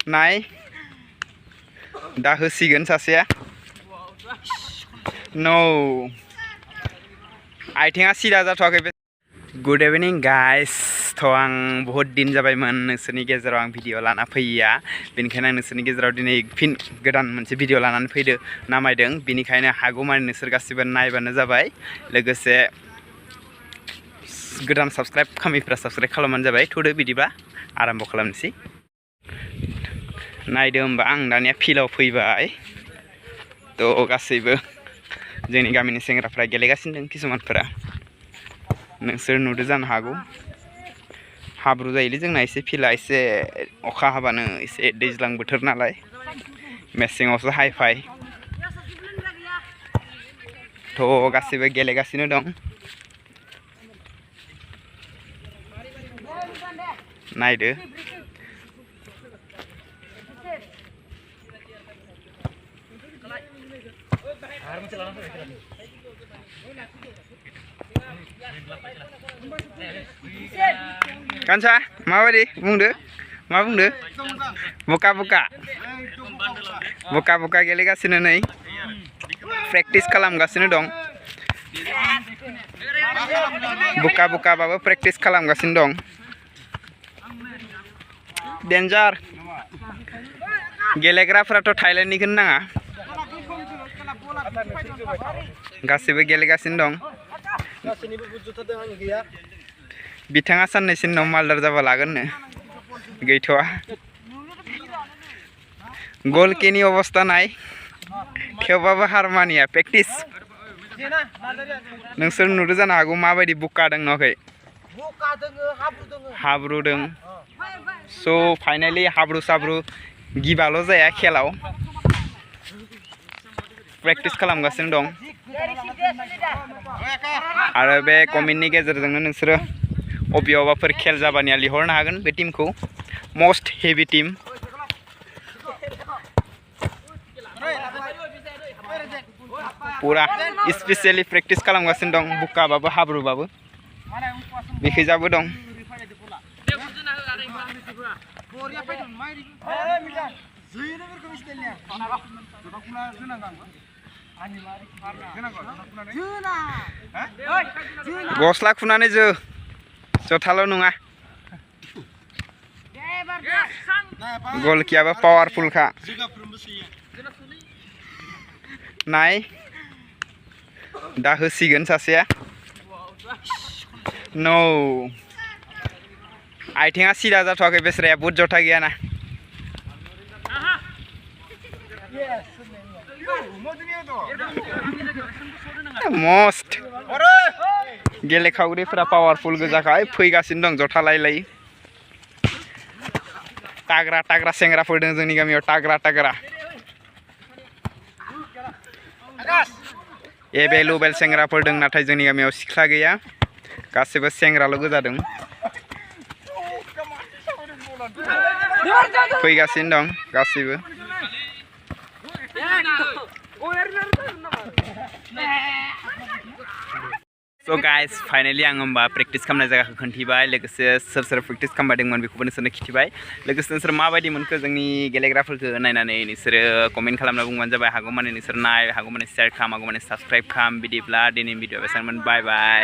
नाय दा होसिगोन सासेया नो आथिङा सिदा जाथ'वाखै बे गुड इभिनिं गाइस थ' आं बहुत दिन जाबायमोन नोंसोरनि गेजेराव आं भिडिअ लाना फैया बेनिखायनो आं नोंसोरनि गेजेराव दिनै फिन गोदान मोनसे भिडिअ लानानै फैदो नामायदों बेनिखायनो हागौमानि नोंसोर गासिबो नायबानो जाबाय लोगोसे गोदान साबस्क्राइब खालामैफ्रा साबस्क्राइब खालामबानो जाबाय थ'दो बिदिबा आराम्भ खालामनोसै नायदो होमबा आं दानिया फिल्डआव फैबाय थ' गासैबो जोंनि गामिनि सेंग्राफ्रा गेलेगासिनो दं किसुमानफोरा नोंसोर नुदो जानो हागौ हाब्रु जायोलै जोंना एसे फिल्डआ एसे अखा हाबानो एसे दैज्लां बोथोर नालाय मेसेङावसो हायफाय थ' गासैबो गेलेगासिनो दं नायदो कान्सा माबायदि बुंदो मा बुंदो बुका बुका बुका बुका गेलेगासिनो नै प्रेक्टिस खालामगासिनो दं बुका बुकाबाबो प्रेक्टिस खालामगासिनो दं डेन्जार गेलेग्राफोराथ' थाइलेन्डनिखौनो नाङा गासैबो गेलेगासिनो दं बिथाङा साननैसो उनाव मालदार जाबा लागोननो गैथ'आ गलकिनि अबस्था नाय थेवबाबो हारमानिया प्रेक्टिस नोंसोर नुदो जानो हागौ माबायदि बुका दं नुवाखै हाब्रु दं स' फाइनालि हाब्रु साब्रु गिबाल' जाया खेलाव प्रेक्टिस खालामगासिनो दं आरो बे कमेन्टनि गेजेरजोंनो नोंसोरो अबेयावबाफोर खेल जाबानिया लिहरनो हागोन बे टीमखौ मस्ट हेभि टीम पुरा स्पेसियली प्रेक्टिस खालामगासिनो दं बुकाबाबो हाब्रुबाबो बेखैजाबो दं गस्ला खुनानै जो जथाल' नङा गलकियाबो पावारफुलखा नाय दा होसिगोन सासेया नो आथिङा सिदा जाथ'वाखै बेसराया बुट जथा गैयाना मस्ट गेलेखावरिफ्रा पावारफुल गोजाखाय फैगासिनो दं जथा लायै ताग्रा ताग्रा सेंग्राफोर दं जोंनि गामियाव ताग्रा ताग्रा एबेल सेंग्राफोर दं नाथाय जोंनि गामियाव सिख्ला गैया गासैबो सेंग्राल' गोजा दं फैगासिनो दं गासैबो So guys, finally आं होमबा प्रेक्टिस खालामनाय जायगाखौ खोन्थिबाय लोगोसे सोर सोर प्रेक्टिस खालामदोंमोन बेखौबो नोंसोरनो खिथिबाय लोगोसे नोंसोर माबायदि मोनखो जोंनि गेलेग्राफोरखौ नायनानै नोंसोरो कमेन्ट खालामना बुंबानो जाबाय हागौमानि नोंसोर नाय हागौमानि शेयार खालाम हागौमानि साबस्क्राइब खालाम बिदिब्ला दिनैनि भिडिअ बेसांमोन बाय बाय